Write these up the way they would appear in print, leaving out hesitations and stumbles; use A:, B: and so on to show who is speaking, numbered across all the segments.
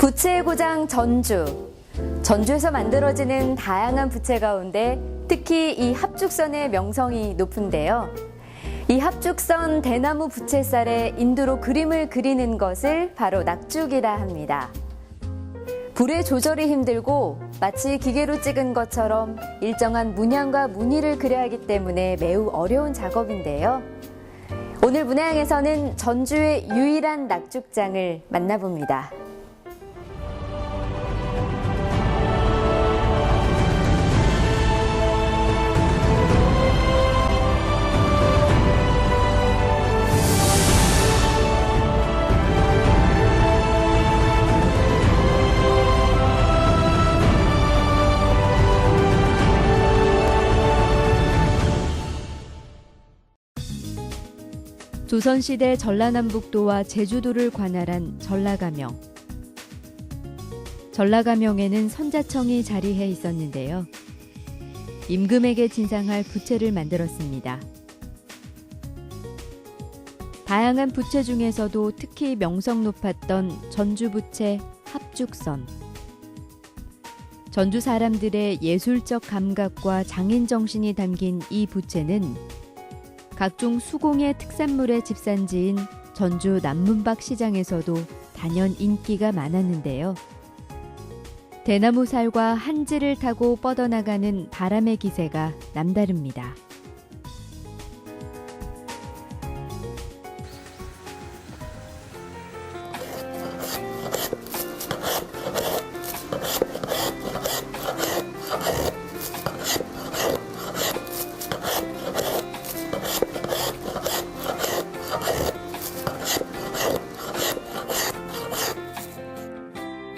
A: 부채의 고장 전주. 전주에서 만들어지는 다양한 부채 가운데 특히 이 합죽선의 명성이 높은데요. 이 합죽선 대나무 부채살에 인두로 그림을 그리는 것을 바로 낙죽이라 합니다. 불의 조절이 힘들고 마치 기계로 찍은 것처럼 일정한 문양과 무늬를 그려야 하기 때문에 매우 어려운 작업인데요. 오늘 문화양에서는 전주의 유일한 낙죽장을 만나봅니다.
B: 조선시대 전라남북도와 제주도를 관할한 전라가명. 전라가명에는 선자청이 자리해 있었는데요. 임금에게 진상할 부채를 만들었습니다. 다양한 부채 중에서도 특히 명성 높았던 전주부채 합죽선. 전주 사람들의 예술적 감각과 장인 정신이 담긴 이 부채는 각종 수공예 특산물의 집산지인 전주 남문박 시장에서도 단연 인기가 많았는데요. 대나무 살과 한지를 타고 뻗어나가는 바람의 기세가 남다릅니다.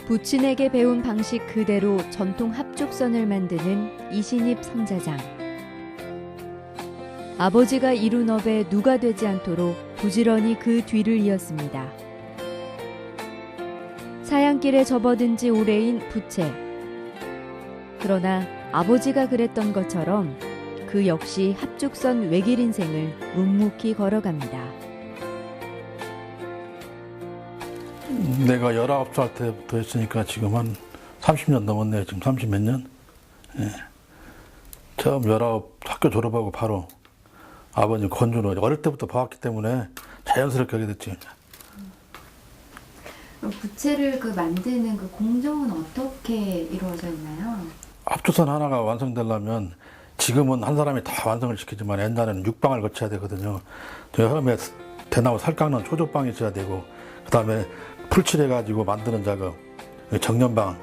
B: 부친에게 배운 방식 그대로 전통 합죽선을 만드는 이신입 선자장. 아버지가 이룬 업에 누가 되지 않도록 부지런히 그 뒤를 이었습니다. 사양길에 접어든 지 오래인 부채. 그러나 아버지가 그랬던 것처럼 그 역시 합죽선 외길 인생을 묵묵히 걸어갑니다.
C: 내가 19살 때부터 했으니까 지금 한 30년 넘었네요. 지금 30 몇 년? 예. 처음 19 학교 졸업하고 바로 아버님 건주로 어릴 때부터 봐왔기 때문에 자연스럽게 하게 됐지.
B: 부채를 만드는 그 공정은 어떻게 이루어져 있나요?
C: 합주선 하나가 완성되려면 지금은 한 사람이 다 완성을 시키지만 옛날에는 6방을 거쳐야 되거든요. 처음에 대나무 살 깎는 초조방이 있어야 되고 그 다음에 풀칠해가지고 만드는 작업, 정년방,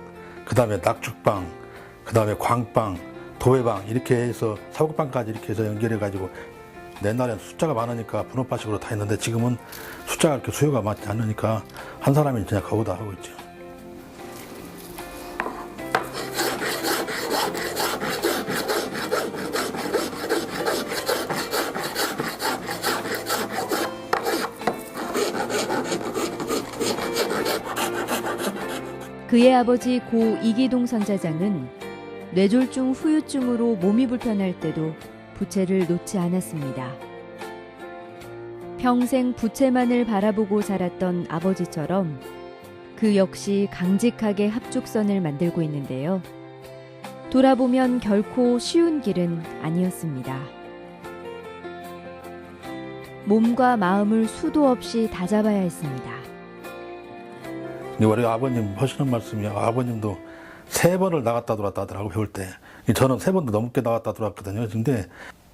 C: 그 다음에 낙죽방, 그 다음에 광방, 도회방 이렇게 해서 사국방까지 이렇게 해서 연결해가지고 옛날에는 숫자가 많으니까 분업화식으로 다 했는데 지금은 숫자가 이렇게 수요가 많지 않으니까 한 사람이 그냥 거기다 하고 있죠.
B: 그의 아버지 고 이기동 선자장은 뇌졸중 후유증으로 몸이 불편할 때도 부채를 놓지 않았습니다. 평생 부채만을 바라보고 자랐던 아버지처럼 그 역시 강직하게 합죽선을 만들고 있는데요. 돌아보면 결코 쉬운 길은 아니었습니다. 몸과 마음을 수도 없이 다잡아야 했습니다.
C: 우리 아버님 하시는 말씀이 아버님도 3번을 나갔다 들어왔다 하더라고 배울 때. 저는 3번도 넘게 나갔다 들어왔거든요. 근데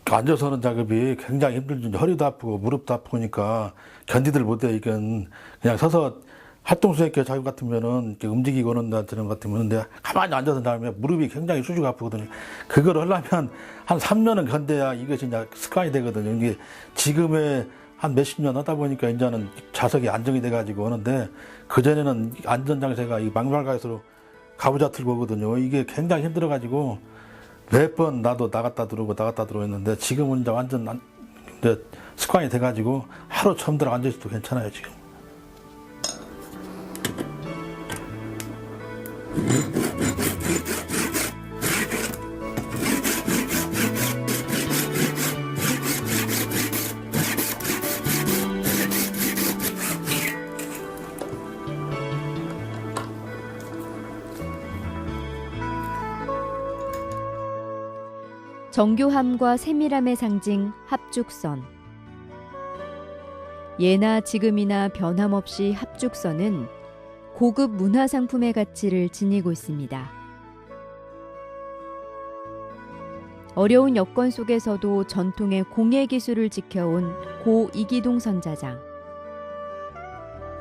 C: 앉아서 하는 작업이 굉장히 힘들죠. 허리도 아프고 무릎도 아프니까 견디들 못해. 이건 그냥 서서 활동수행교 작업 같으면은 이렇게 움직이고 오는 데는 같으면 근데 가만히 앉아서 나면 무릎이 굉장히 수주가 아프거든요. 그걸 하려면 한 3년은 견뎌야 이것이 이제 습관이 되거든요. 이게 지금의 한 몇십 년 하다 보니까 이제는 좌석이 안정이 돼가지고 오는데 그전에는 안전장세가 이 망발가에서 가부좌 틀고 오거든요. 이게 굉장히 힘들어가지고 몇 번 나도 나갔다 들어오고 했는데 지금은 이제 완전 이제 습관이 돼가지고 하루 처음 들어 앉아있어도 괜찮아요, 지금.
B: 정교함과 세밀함의 상징 합죽선. 예나 지금이나 변함없이 합죽선은 고급 문화상품의 가치를 지니고 있습니다. 어려운 여건 속에서도 전통의 공예 기술을 지켜온 고 이기동 선자장.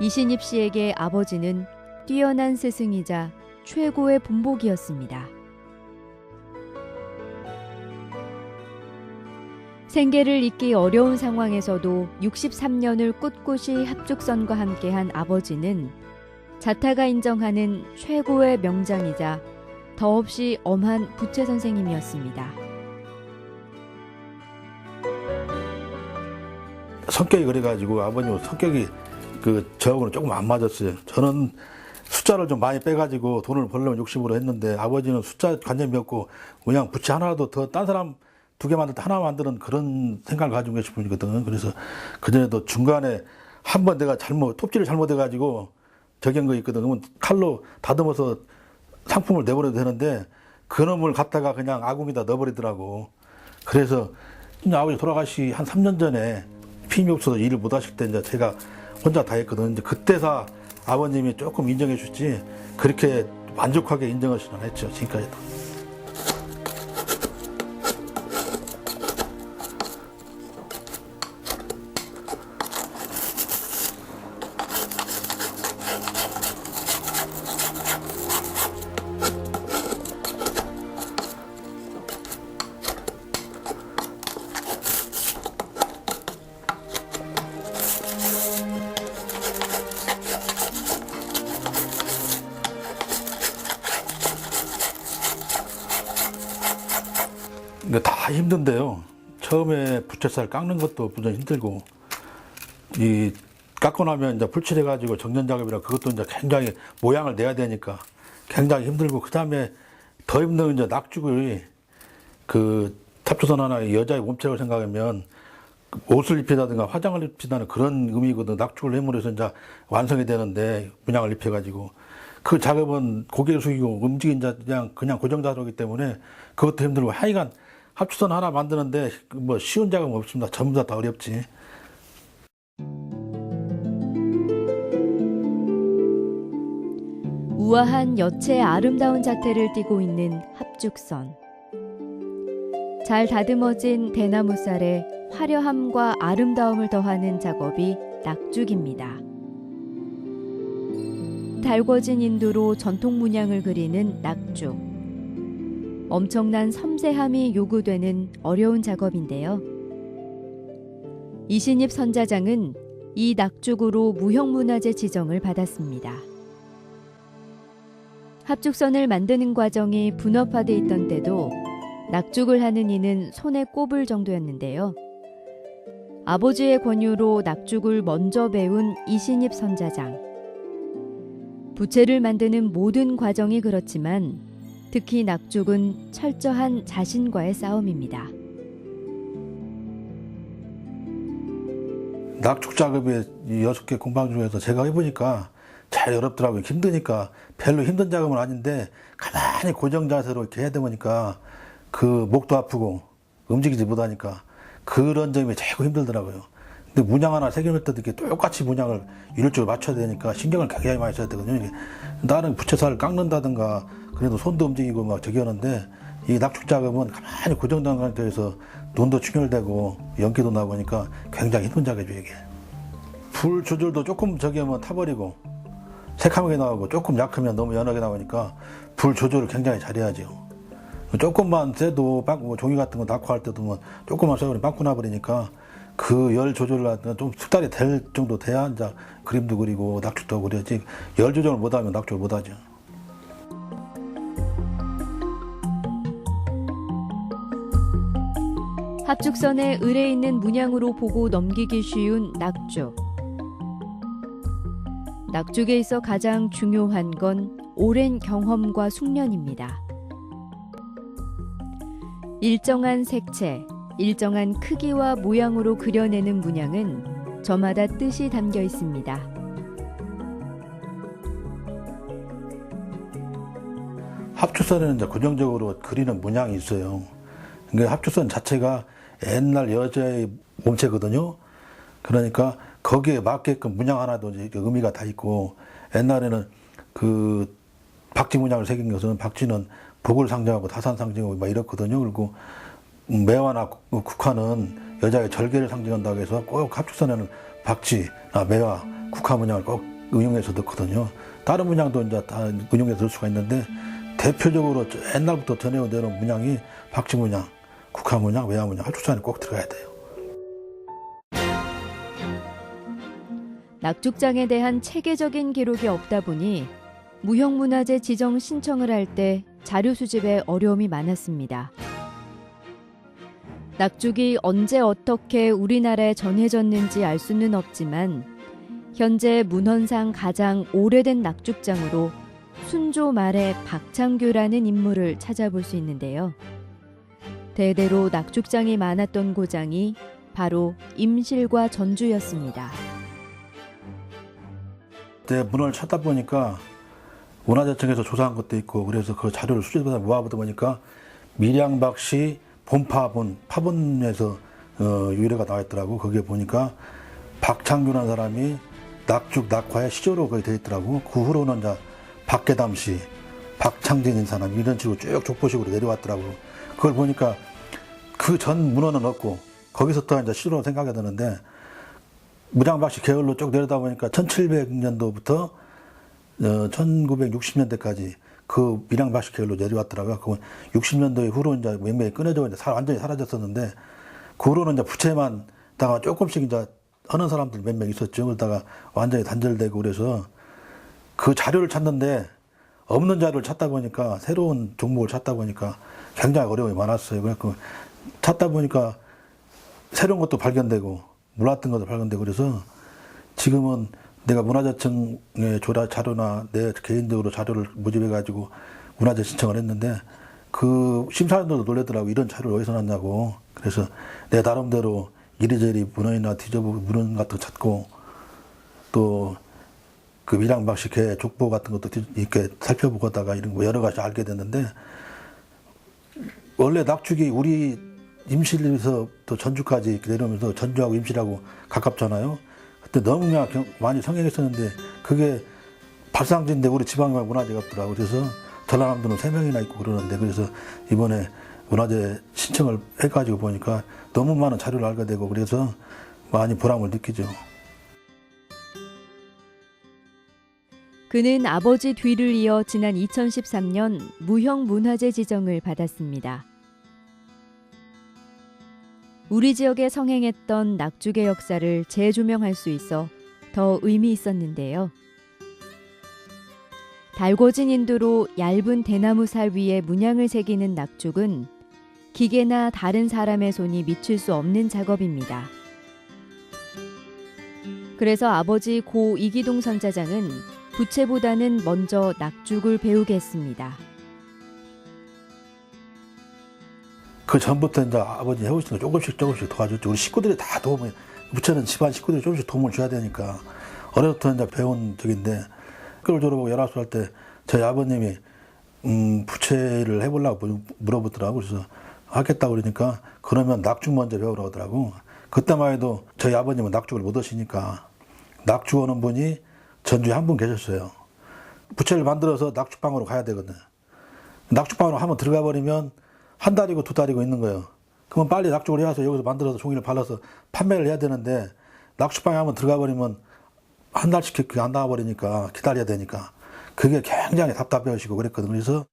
B: 이신입 씨에게 아버지는 뛰어난 스승이자 최고의 본보기였습니다. 생계를 잇기 어려운 상황에서도 63년을 꿋꿋이 합죽선과 함께한 아버지는 자타가 인정하는 최고의 명장이자 더없이 엄한 부채 선생님이었습니다.
C: 성격이 그래가지고 아버님 성격이 저하고는 조금 안 맞았어요. 저는 숫자를 좀 많이 빼가지고 돈을 벌려면 욕심으로 했는데 아버지는 숫자 관념이 없고 그냥 부채 하나라도 더 딴 사람 2개 만들 때 하나 만드는 그런 생각을 가지고 계신 분이거든. 그래서 그전에도 중간에 한 번 내가 톱질을 잘못해가지고 저기한 거 있거든. 그러면 칼로 다듬어서 상품을 내버려도 되는데 그놈을 갖다가 그냥 아궁이다 넣어버리더라고. 그래서 아버지 돌아가시 한 3년 전에 힘이 없어서 일을 못 하실 때 이제 제가 혼자 다 했거든. 이제 그때서 아버님이 조금 인정해 주지 그렇게 만족하게 인정하시는 안 했죠. 지금까지도. 다 힘든데요. 처음에 부채살 깎는 것도 무척 힘들고, 이 깎고 나면 이제 풀칠해가지고 정전 작업이라 그것도 이제 굉장히 모양을 내야 되니까 굉장히 힘들고, 그 다음에 더 힘든 건 이제 낙죽을 탑조선 하나의 여자의 몸체라고 생각하면 옷을 입히다든가 화장을 입히다는 그런 의미거든. 낙죽을 해물해서 이제 완성이 되는데 문양을 입혀가지고 그 작업은 고개를 숙이고 움직인 그냥 고정 자세이기 때문에 그것도 힘들고 하여간 합주선 하나 만드는데 뭐 쉬운 작업은 없습니다. 전부 다 어렵지.
B: 우아한 여체의 아름다운 자태를 띠고 있는 합죽선. 잘 다듬어진 대나무살에 화려함과 아름다움을 더하는 작업이 낙죽입니다. 달궈진 인두로 전통 문양을 그리는 낙죽. 엄청난 섬세함이 요구되는 어려운 작업인데요. 이신입 선자장은 이 낙죽으로 무형문화재 지정을 받았습니다. 합죽선을 만드는 과정이 분업화돼 있던 때도 낙죽을 하는 이는 손에 꼽을 정도였는데요. 아버지의 권유로 낙죽을 먼저 배운 이신입 선자장. 부채를 만드는 모든 과정이 그렇지만 특히 낙죽은 철저한 자신과의 싸움입니다.
C: 낙죽 작업에 6개 공방 중에서 제가 해보니까 잘 어렵더라고요. 힘드니까 별로 힘든 작업은 아닌데 가만히 고정 자세로 이렇게 해야 되니까 그 목도 아프고 움직이지 못하니까 그런 점이 최고 힘들더라고요. 근데 문양 하나 새겨낼 때도 이렇게 똑같이 문양을 이율적으로 맞춰야 되니까 신경을 굉장히 많이 써야 되거든요. 이게 다른 부채살을 깎는다든가 그래도 손도 움직이고 막 저기 하는데 이 낙죽 작업은 가만히 고정된 상태에서 눈도 충혈되고 연기도 나오니까 굉장히 힘든 작업이에요. 이게 불 조절도 조금 저기 하면 타버리고 새카맣게 나오고 조금 약하면 너무 연하게 나오니까 불 조절을 굉장히 잘해야죠. 조금만 쎄도 빵꾸, 종이 같은 거 낙화할 때도 뭐 조금만 쎄버리면 빵꾸 나버리니까 그 열 조절을 하든 좀 숙달이 될 정도 돼야 이제 그림도 그리고 낙죽도 그려야지. 열 조절을 못하면 낙죽을 못하죠.
B: 합죽선에 을에 있는 문양으로 보고 넘기기 쉬운 낙죽. 낙죽에 있어 가장 중요한 건 오랜 경험과 숙련입니다. 일정한 색채, 일정한 크기와 모양으로 그려내는 문양은 저마다 뜻이 담겨 있습니다.
C: 합죽선에는 이제 고정적으로 그리는 문양이 있어요. 그러니까 합죽선 자체가 옛날 여자의 몸체거든요. 그러니까 거기에 맞게끔 문양 하나도 이제 의미가 다 있고, 옛날에는 그 박쥐 문양을 새긴 것은 박쥐는 복을 상징하고 다산 상징하고 막 이렇거든요. 그리고 매화나 국화는 여자의 절개를 상징한다고 해서 꼭 합죽선에는 박쥐나 매화, 국화 문양을 꼭 응용해서 넣거든요. 다른 문양도 이제 다 응용해서 넣을 수가 있는데, 대표적으로 옛날부터 전해온 대로 문양이 박쥐 문양, 국화 문양, 매화 문양, 합죽선에 꼭 들어가야 돼요.
B: 낙죽장에 대한 체계적인 기록이 없다 보니 무형문화재 지정 신청을 할 때 자료 수집에 어려움이 많았습니다. 낙죽이 언제 어떻게 우리나라에 전해졌는지 알 수는 없지만 현재 문헌상 가장 오래된 낙죽장으로 순조 말의 박창규라는 인물을 찾아볼 수 있는데요. 대대로 낙죽장이 많았던 고장이 바로 임실과 전주였습니다.
C: 그때 문헌을 찾다 보니까 문화재청에서 조사한 것도 있고, 그래서 그 자료를 수집해서 모아보다 보니까 밀양박씨 본파본, 파본에서 유래가 나와 있더라고. 거기에 보니까 박창규라는 사람이 낙죽, 낙화의 시조로 거기 되어 있더라고. 그 후로는 이제 박계담씨, 박창진인 사람 이런 식으로 쭉 족보식으로 내려왔더라고. 그걸 보니까 그 전 문헌은 없고 거기서부터 이제 시조로 생각이 드는데, 무량박씨 계열로 쭉 내려다 보니까 1700년도부터 1960년대까지 그 밀양박씨 계열로 내려왔더라고요. 그건 60년대 후로 이제 맹맹이 끊어져 이제 완전히 사라졌었는데, 그 후로는 이제 부채만 다가 조금씩 이제 하는 사람들 몇 명 있었죠. 그러다가 완전히 단절되고, 그래서 그 자료를 찾는데 없는 자료를 찾다 보니까, 새로운 종목을 찾다 보니까 굉장히 어려움이 많았어요. 그래서 찾다 보니까 새로운 것도 발견되고 몰랐던 것도 발견되고, 그래서 지금은 내가 문화재청에 자료나 내 개인적으로 자료를 모집해가지고 문화재 신청을 했는데, 그 심사위원들도 놀랬더라고. 이런 자료를 어디서 났냐고. 그래서 내 나름대로 이리저리 문헌이나 뒤져보고 문헌 같은 거 찾고, 또 그 밀양박씨 개 족보 같은 것도 이렇게 살펴보다가 이런 거 여러 가지 알게 됐는데, 원래 낙죽이 우리 임실에서 또 전주까지 이렇게 내려오면서 전주하고 임실하고 가깝잖아요. 그때 너무 많이 성행했었는데 그게 발상지인데 우리 지방만 문화재가 없더라고요. 그래서 전라남도는 3명이나 있고 그러는데, 그래서 이번에 문화재 신청을 해가지고 보니까 너무 많은 자료를 알게 되고, 그래서 많이 보람을 느끼죠.
B: 그는 아버지 뒤를 이어 지난 2013년 무형문화재 지정을 받았습니다. 우리 지역에 성행했던 낙죽의 역사를 재조명할 수 있어 더 의미 있었는데요. 달궈진 인두로 얇은 대나무 살 위에 문양을 새기는 낙죽은 기계나 다른 사람의 손이 미칠 수 없는 작업입니다. 그래서 아버지 고 이기동 선자장은 부채보다는 먼저 낙죽을 배우게 했습니다.
C: 그 전부터 이제 아버지 해오시는 거 조금씩 도와줬죠. 우리 식구들이 다 도움을, 부채는 집안 식구들이 조금씩 도움을 줘야 되니까 어려부터 이제 배운 적인데, 학교를 졸업하고 19살 할 때 저희 아버님이 부채를 해보려고 물어보더라고. 그래서 하겠다고 그러니까 그러면 낙죽 먼저 배우라고 하더라고. 그때만 해도 저희 아버님은 낙죽을 못 하시니까 낙죽 하는 분이 전주에 한 분 계셨어요. 부채를 만들어서 낙죽방으로 가야 되거든. 낙죽방으로 한번 들어가 버리면 한 달이고 두 달이고 있는 거예요. 그러면 빨리 낙죽을 해와서 여기서 만들어서 종이를 발라서 판매를 해야 되는데, 낙죽방에 한번 들어가 버리면 한 달씩 안 나와 버리니까 기다려야 되니까 그게 굉장히 답답해하시고 그랬거든요. 그래서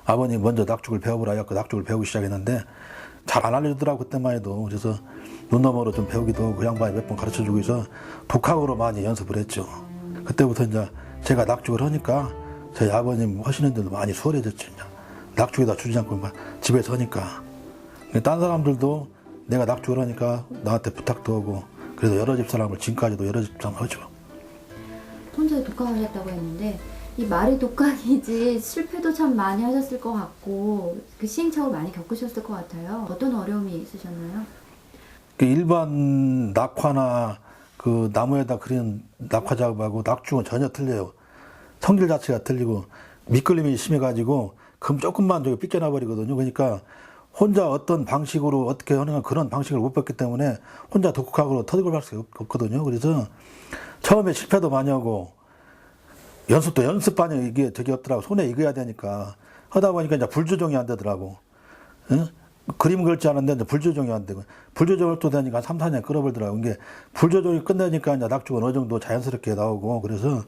C: 아버님 먼저 낙죽을 배워보라 해서 낙죽을 배우기 시작했는데 잘 안 알려주더라고, 그때만 해도. 그래서 눈너머로 좀 배우기도 하고 그 양반이 몇 번 가르쳐주고 해서 독학으로 많이 연습을 했죠. 그때부터 이제 제가 낙죽을 하니까 저희 아버님 하시는 데도 많이 수월해졌죠. 낙죽에다 주지 않고 집에서 하니까. 딴 사람들도 내가 낙죽을 하니까 나한테 부탁도 하고, 그래서 여러 집 사람을, 지금까지도 여러 집 사람 하죠.
D: 혼자 독학하셨다고 했는데 이 말이 독학이지 실패도 참 많이 하셨을 것 같고 그 시행착오를 많이 겪으셨을 것 같아요. 어떤 어려움이 있으셨나요?
C: 일반 낙화나 그 나무에다 그린 낙화 작업하고 낙죽은 전혀 틀려요. 성질 자체가 틀리고 미끌림이 심해가지고 금 조금만 저기 삐껴나 버리거든요. 그러니까 혼자 어떤 방식으로 어떻게 하는 그런 방식을 못 봤기 때문에 혼자 독학으로 터득을 할 수 없거든요. 그래서 처음에 실패도 많이 하고 연습도 연습반이 이게 저기 없더라고. 손에 익어야 되니까 하다 보니까 이제 불조정이 안 되더라고. 응? 그림 그릴지 않았는데 이제 불조정이 안 되고 불조정을 또 되니까 3, 4년 끌어버리더라고. 이게 불조정이 끝나니까 이제 낙죽은 어느 정도 자연스럽게 나오고 그래서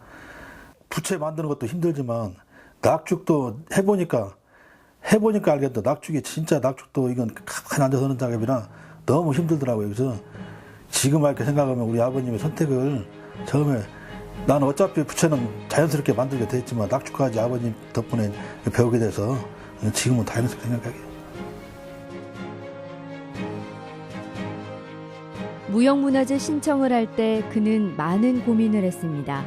C: 부채 만드는 것도 힘들지만 낙죽도 해보니까 알겠다. 낙죽이 진짜 낙죽도 이건 가만히 앉아서 하는 작업이라 너무 힘들더라고요. 그래서 지금 이렇게 생각하면 우리 아버님의 선택을 처음에 나는 어차피 부채는 자연스럽게 만들게 됐지만 낙죽까지 아버님 덕분에 배우게 돼서 지금은 자연스럽게 생각해요.
B: 무형문화재 신청을 할 때 그는 많은 고민을 했습니다.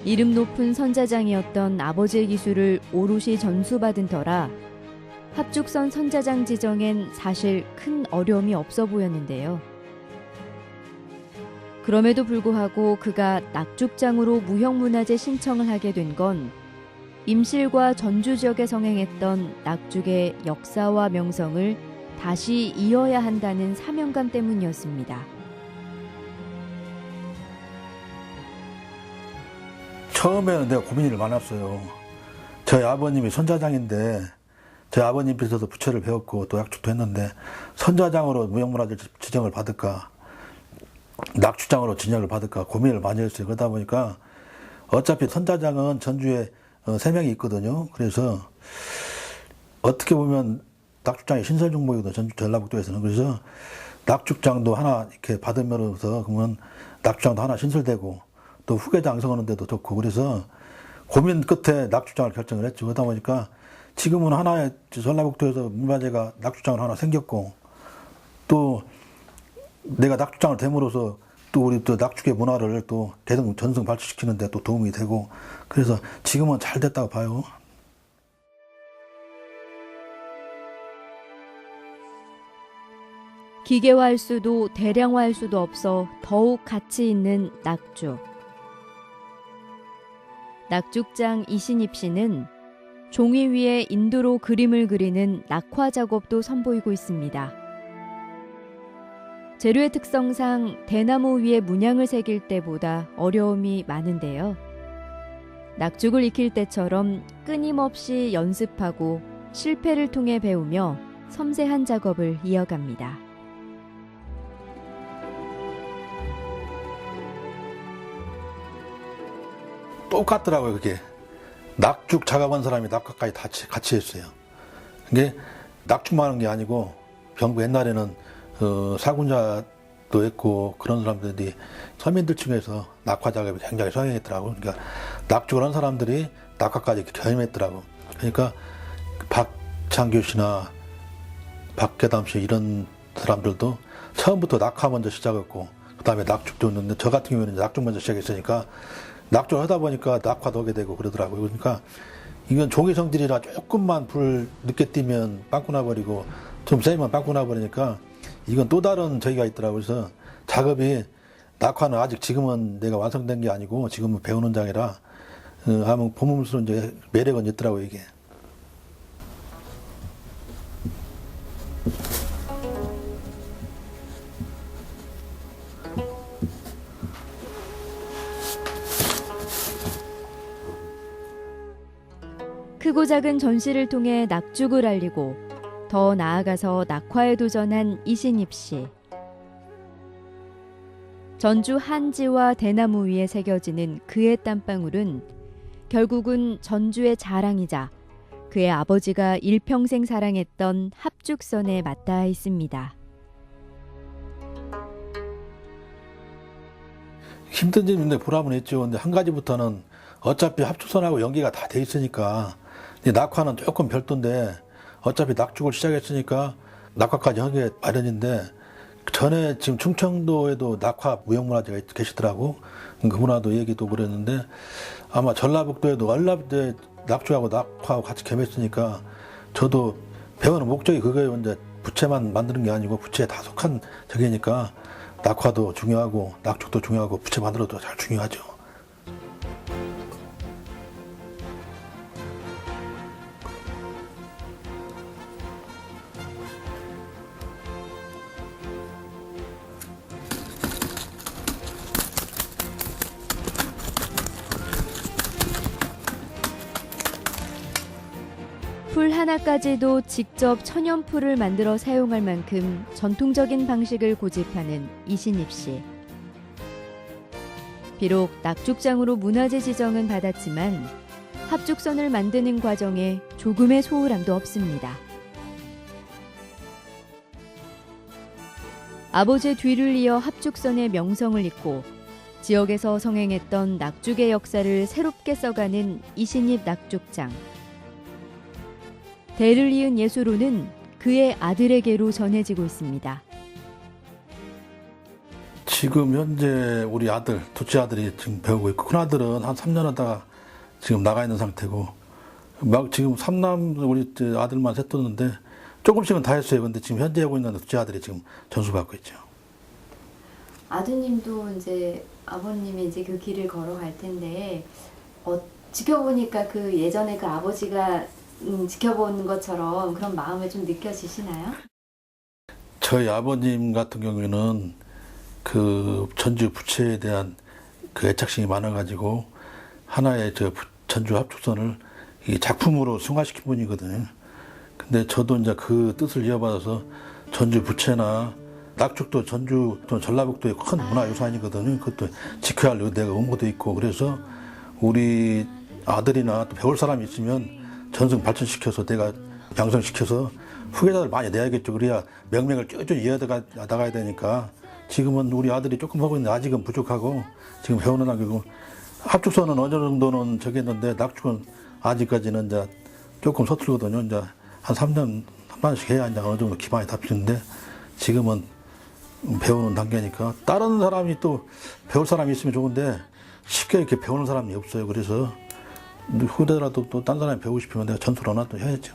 B: 이름 높은 선자장이었던 아버지의 기술을 오롯이 전수받은 터라 합죽선 선자장 지정엔 사실 큰 어려움이 없어 보였는데요. 그럼에도 불구하고 그가 낙죽장으로 무형문화재 신청을 하게 된 건 임실과 전주 지역에 성행했던 낙죽의 역사와 명성을 다시 이어야 한다는 사명감 때문이었습니다.
C: 처음에는 내가 고민이 많았어요. 저희 아버님이 선자장인데 저희 아버님 빚어서 부채를 배웠고 또 약죽도 했는데 선자장으로 무형문화재 지정을 받을까 낙죽장으로 진역을 받을까 고민을 많이 했어요. 그러다 보니까 어차피 선자장은 전주에 3명이 있거든요. 그래서 어떻게 보면 낙죽장이 신설 종목이거든요. 전주 전라북도에서는. 그래서 낙죽장도 하나 이렇게 받으면서 그러면 낙죽장도 하나 신설되고 또 후계자 양성하는 데도 좋고 그래서 고민 끝에 낙죽장을 결정을 했죠. 그러다 보니까 지금은 하나의 전라북도에서 문화재가 낙죽장을 하나 생겼고 또 내가 낙죽장을 됨으로써 또 우리 또 낙죽의 문화를 또 계속 전승 발전시키는 데 또 도움이 되고 그래서 지금은 잘 됐다고 봐요.
B: 기계화할 수도 대량화할 수도 없어 더욱 가치 있는 낙죽. 낙죽장 이신입 씨는 종이 위에 인두로 그림을 그리는 낙화 작업도 선보이고 있습니다. 재료의 특성상 대나무 위에 문양을 새길 때보다 어려움이 많은데요. 낙죽을 익힐 때처럼 끊임없이 연습하고 실패를 통해 배우며 섬세한 작업을 이어갑니다.
C: 똑같더라고요. 그게 낙죽 작업한 사람이 낙화까지 같이 했어요. 그게 낙죽만 하는 게 아니고 병부 옛날에는 사군자도 했고 그런 사람들이 서민들 중에서 낙화 작업이 굉장히 성행했더라고요. 그러니까 낙죽을 한 사람들이 낙화까지 경험했더라고. 그러니까 박창규 씨나 박계담 씨 이런 사람들도 처음부터 낙화 먼저 시작했고 그 다음에 낙죽도 했는데 저 같은 경우에는 낙죽 먼저 시작했으니까 낙죽을 하다 보니까 낙화도 하게 되고 그러더라고요. 그러니까 이건 종이 성질이라 조금만 불 늦게 띄면 빵꾸 나버리고 좀 세면 빵꾸 나버리니까 이건 또 다른 저기가 있더라고요. 그래서 작업이 낙화는 아직 지금은 내가 완성된 게 아니고 지금은 배우는 장이라 아무 보물스러운 이제 매력은 있더라고요. 이게.
B: 크고 작은 전시를 통해 낙죽을 알리고 더 나아가서 낙화에 도전한 이신입 씨. 전주 한지와 대나무 위에 새겨지는 그의 땀방울은 결국은 전주의 자랑이자 그의 아버지가 일평생 사랑했던 합죽선에 맞닿아 있습니다.
C: 힘든 점인데 보람은 있죠. 근데 한 가지부터는 어차피 합죽선하고 연계가 다 돼 있으니까 낙화는 조금 별도인데 어차피 낙죽을 시작했으니까 낙화까지 하게 마련인데 전에 지금 충청도에도 낙화 무형문화재가 계시더라고. 그분하고 얘기도 그랬는데 아마 전라북도에도 전라북도에 낙죽하고 낙화하고 같이 겸했으니까 저도 배우는 목적이 그거예요. 이제 부채만 만드는 게 아니고 부채에 다 속한 저기니까 낙화도 중요하고 낙죽도 중요하고 부채 만들어도 잘 중요하죠.
B: 풀 하나까지도 직접 천연풀을 만들어 사용할 만큼 전통적인 방식을 고집하는 이신입 씨. 비록 낙죽장으로 문화재 지정은 받았지만 합죽선을 만드는 과정에 조금의 소홀함도 없습니다. 아버지의 뒤를 이어 합죽선의 명성을 잇고 지역에서 성행했던 낙죽의 역사를 새롭게 써가는 이신입 낙죽장. 대를 이은 예술로는 그의 아들에게로 전해지고 있습니다.
C: 지금 현재 우리 아들, 둘째 아들이 지금 배우고 있고, 큰 아들은 한 3년 하다가 지금 나가 있는 상태고, 막 지금 삼남 우리 아들만 셋 뒀는데 조금씩은 다 했어요. 근데 지금 현재 하고 있는 둘째 아들이 지금 전수받고 있죠.
D: 아드님도 이제 아버님이 이제 그 길을 걸어갈 텐데 지켜보니까 그 예전에 그 아버지가 지켜본 것처럼 그런 마음을 좀 느껴지시나요?
C: 저희 아버님 같은 경우에는 그 전주 부채에 대한 그 애착심이 많아가지고 하나의 전주 합죽선을 이 작품으로 승화시킨 분이거든요. 근데 저도 이제 그 뜻을 이어받아서 전주 부채나 낙죽도 전주 또 전라북도의 큰 문화유산이거든요. 그것도 지켜야 할 의대가 의무도 있고, 그래서 우리 아들이나 또 배울 사람이 있으면 전승 발전시켜서 내가 양성시켜서 후계자들 많이 내야겠죠. 그래야 명맥을 쭈쭈 이어나가야 되니까 지금은 우리 아들이 조금 하고 있는데 아직은 부족하고 지금 배우는 단계고, 합죽선은 어느 정도는 저기 했는데 낙죽은 아직까지는 이제 조금 서툴거든요. 이제 한 3년 한 번씩 해야 이제 어느 정도 기반이 잡히는데 지금은 배우는 단계니까 다른 사람이 또 배울 사람이 있으면 좋은데 쉽게 이렇게 배우는 사람이 없어요. 그래서 후대라도 또 딴 사람이 배우고 싶으면 내가 전수를 하나 또 해야죠.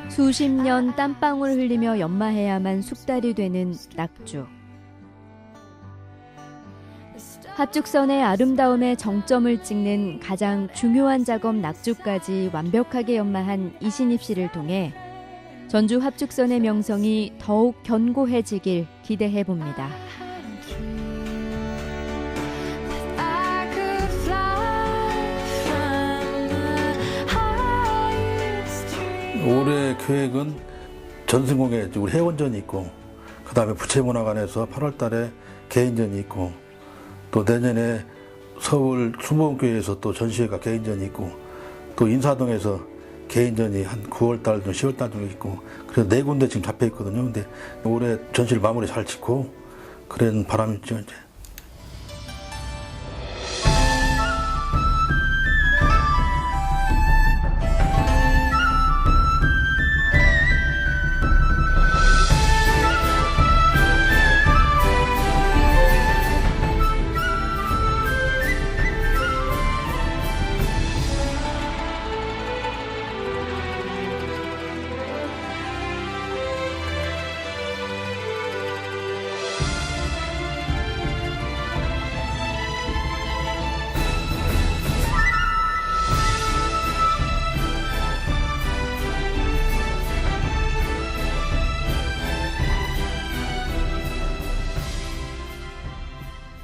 B: 수십 년 땀방울 흘리며 연마해야만 숙달이 되는 낙죽. 합죽선의 아름다움의 정점을 찍는 가장 중요한 작업 낙죽까지 완벽하게 연마한 이신입 씨를 통해 전주 합죽선의 명성이 더욱 견고해지길 기대해 봅니다.
C: 올해 계획은 전승공에 우리 회원전이 있고, 그 다음에 부채문화관에서 8월 달에 개인전이 있고, 또 내년에 서울 수목원교회에서 또 전시회가 개인전이 있고, 또 인사동에서 개인전이 한 9월 달, 10월 달 정도 있고, 그래서 4군데 지금 잡혀 있거든요. 근데 올해 전시를 마무리 잘 짓고, 그런 바람이 있죠, 이제.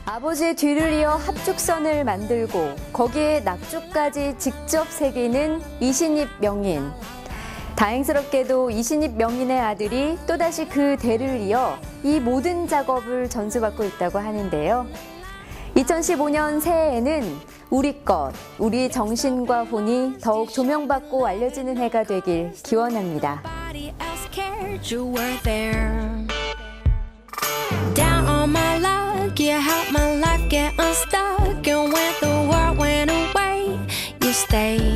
A: 아버지의 뒤를 이어 합죽선을 만들고 거기에 낙죽까지 직접 새기는 이신입 명인. 다행스럽게도 이신입 명인의 아들이 또다시 그 대를 이어 이 모든 작업을 전수받고 있다고 하는데요. 2015년 새해에는 우리 것, 우리 정신과 혼이 더욱 조명받고 알려지는 해가 되길 기원합니다.
E: Down on my luck, you helped my life get unstuck. And when the world went away, you stayed.